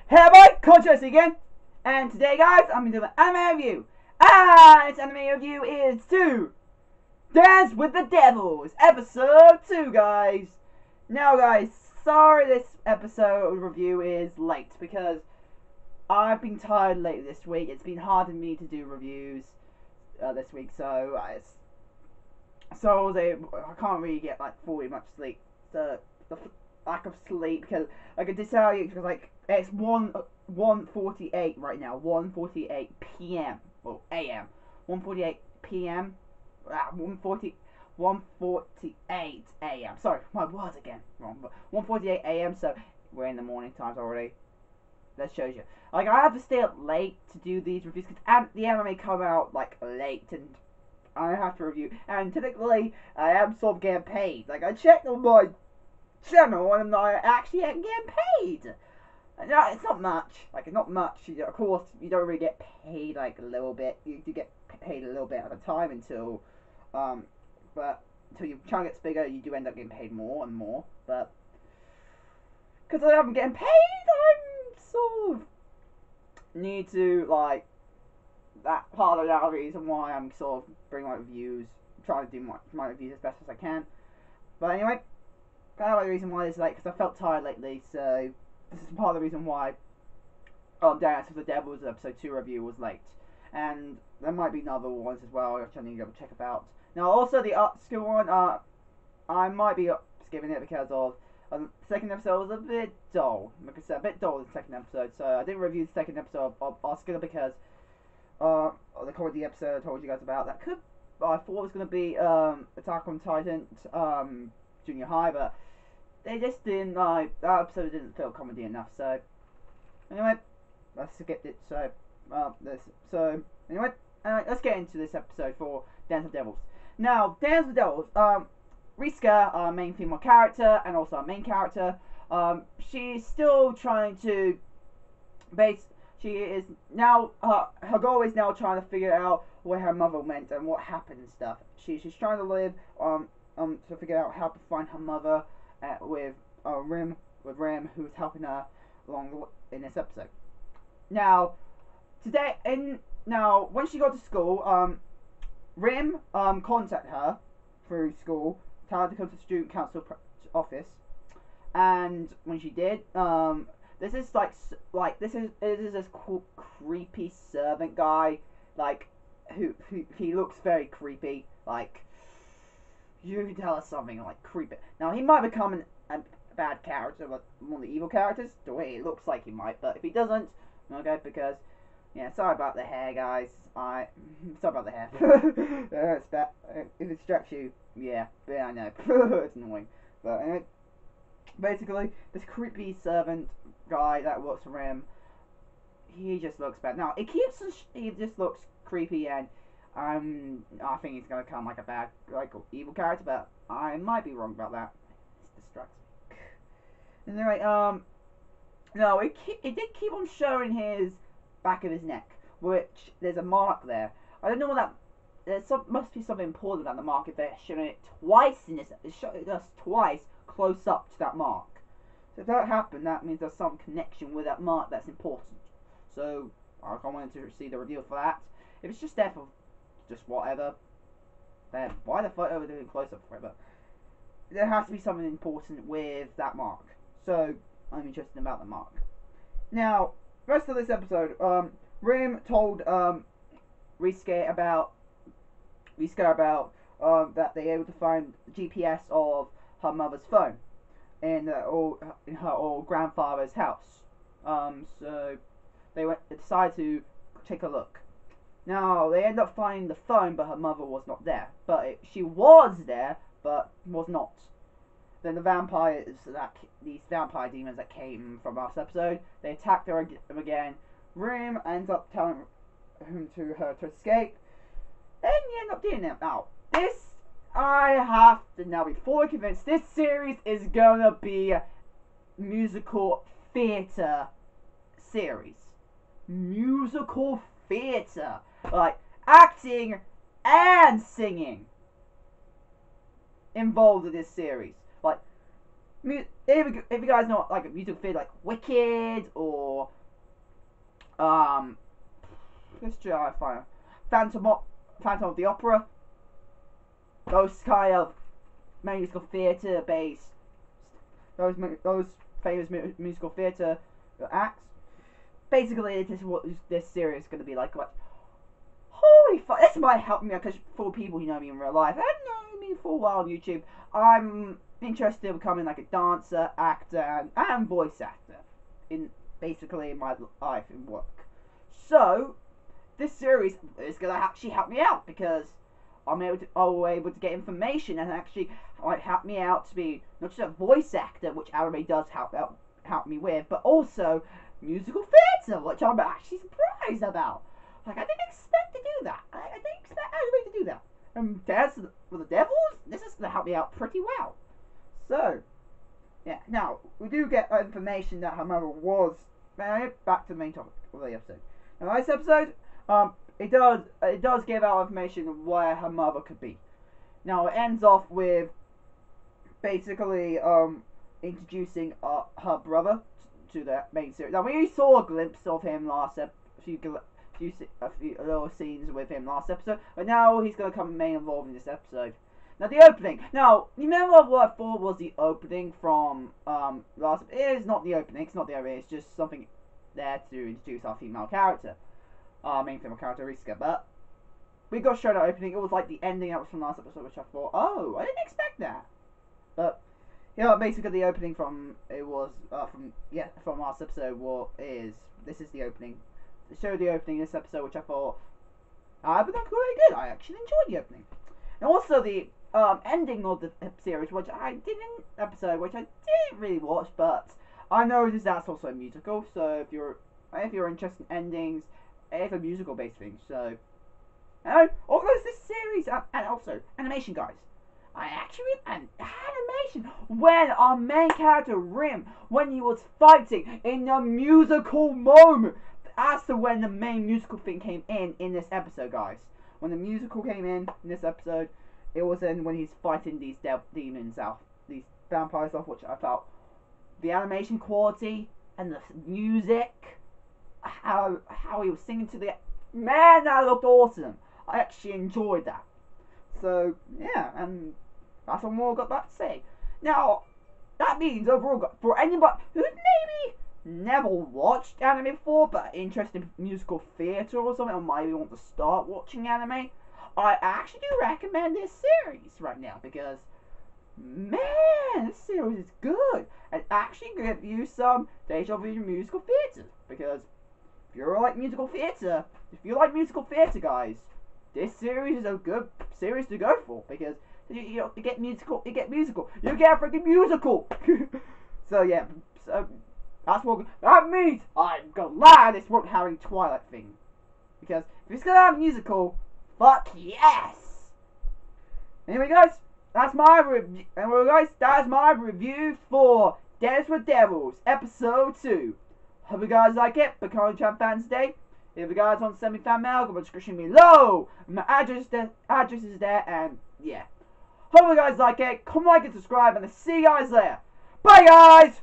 Hey boy, Conscious again, and today guys, I'm going to do an anime review, and this anime review is to Dance with the Devils, episode 2 guys. Now guys, sorry this episode review is late, because I've been tired lately this week. It's been hard for me to do reviews this week, so I can't really get like fully much sleep. The lack of sleep, because I can just tell you, because like it's 1:48 right now, 1:48 p.m. or a.m. 1:48 p.m. 1:48 a.m. Sorry, my words again wrong. But 1:48 a.m. So we're in the morning times already. That shows you. Like I have to stay up late to do these reviews because the anime come out like late, and I have to review. And typically, I am sort of getting paid. Like I checked on my channel, and I actually am getting paid. No, it's not much. Like it's not much. Of course, you don't really get paid like a little bit. You do get paid a little bit at a time until, but until your channel gets bigger, you do end up getting paid more and more. But because I haven't getting paid, I'm sort of need to like that part of the reason why I'm sort of bringing my reviews, trying to do my reviews as best as I can. But anyway, part of the reason why is like because I felt tired lately, so this is part of the reason why Dance with the Devils episode 2 review was late. And there might be other ones as well, which I need to go check about. Now also the art school one, I might be skipping it because of the second episode was a bit dull. Like I said, a bit dull in the second episode, so I didn't review the second episode of Oscar because the comedy episode I told you guys about, that I thought it was going to be Attack on Titan Junior High, but they just didn't that episode didn't feel comedy enough. So anyway, let's skip it. So anyway, let's get into this episode for Dance with Devils. Now, Dance with Devils, Riska, our main female character, and also our main character, she's still trying to she is now, her goal is now trying to figure out where her mother went and what happened and stuff. She's trying to live, to figure out how to find her mother, with Rim, who's helping her along in this episode. Now, when she got to school, Rim contacted her through school, told her to come to the student council office, and when she did, this is this creepy servant guy, like who he looks very creepy, like you can tell us something like creepy. Now he might become a bad character, like one of the evil characters, the way he looks like he might, but if he doesn't, okay, because yeah, sorry about the hair, guys. Sorry about the hair. It's bad. If it distracts you, yeah, I know. It's annoying. But anyway, basically, this creepy servant guy that works for him, he just looks bad. Now, he just looks creepy, and I think he's gonna become like a bad, like evil character, but I might be wrong about that. It distracts me. Anyway, no, it did keep on showing his back of his neck, which there's a mark there. I don't know what that. Must be something important about the mark if they're showing it twice in this. It's showing us twice close up to that mark. So if that happened, that means there's some connection with that mark that's important. So I wanted to see the reveal for that. If it's just there for just whatever, then why the fuck are we doing close up for it? But there has to be something important with that mark. So I'm interested about the mark. Now, rest of this episode, Rim told Riska about that they're able to find GPS of her mother's phone in her old grandfather's house. So they decided to take a look. Now they end up finding the phone, but her mother was not there. But she was there, but was not. Then the these vampire demons that came from last episode, they attacked her again. Rim ends up telling her to escape. Then you end up doing it. Now, I have to now be fully convinced this series is gonna be a musical theatre series. Musical theatre. Like, acting and singing involved in this series. Like, if you guys know like a musical theatre like Wicked or let's try find Phantom of the Opera. Those kind of musical theatre based, those famous musical theatre acts. Basically, this is what this series is going to be like. Holy fuck, this might help me because for people who know me in real life and know me for a while on YouTube, I'm interested in becoming like a dancer, actor, and voice actor in basically my life and work. So this series is going to actually help me out because I'm able to get information and actually like help me out to be not just a voice actor, which anime does help me with, but also musical theatre, which I'm actually surprised about. Like, I didn't expect to do that. I didn't expect anime to do that. And Dance with the Devils, this is going to help me out pretty well. So, yeah. Now, we do get information that her mother was married. Back to the main topic of the episode. Now, this episode, it does give out information of where her mother could be. Now, it ends off with basically introducing her brother to the main series. Now, we saw a glimpse of him last episode. A few little scenes with him last episode, but now he's going to come main involved in this episode. Now the opening. Now, you remember what I thought was the opening from last? It is not the opening. It's not the opening. It's just something there to introduce our female character, our main female character, Riska. But we got shown our opening. It was like the ending that was from last episode, which I thought, oh, I didn't expect that. But basically the opening from from last episode. This is the opening. Show the opening in this episode, which I thought but that's really good. I actually enjoyed the opening, and also the ending of the series, which I didn't really watch, but I know that's also a musical. So if you're interested in endings, it's a musical based thing. So also this series and also animation, guys. Animation when our main character Rim, when he was fighting in the musical moment. As to when the main musical thing came in this episode, guys. When the musical came in this episode, it was when he's fighting these demons out, these vampires off, which I felt the animation quality and the music, how he was singing to the man, that looked awesome. I actually enjoyed that. So yeah, and that's what more I've got that to say. Now that means overall, for anybody who maybe never watched anime before but interested in musical theatre or something, or maybe want to start watching anime, I actually do recommend this series right now because, man, this series is good and actually give you some deja vu musical theatre. Because if you like musical theatre, guys, this series is a good series to go for because you get musical, you get a freaking musical. So yeah, that means I'm glad this won't have any Twilight thing. Because if it's gonna have a musical, fuck yes! Anyway guys, that's my review. That's my review for Dance with Devils, episode 2. Hope you guys like it. Become a fans today. If you guys want to send me fan mail, go to the description below. My address is there, and yeah. Hope you guys like it. Come like and subscribe, and I'll see you guys later. Bye guys!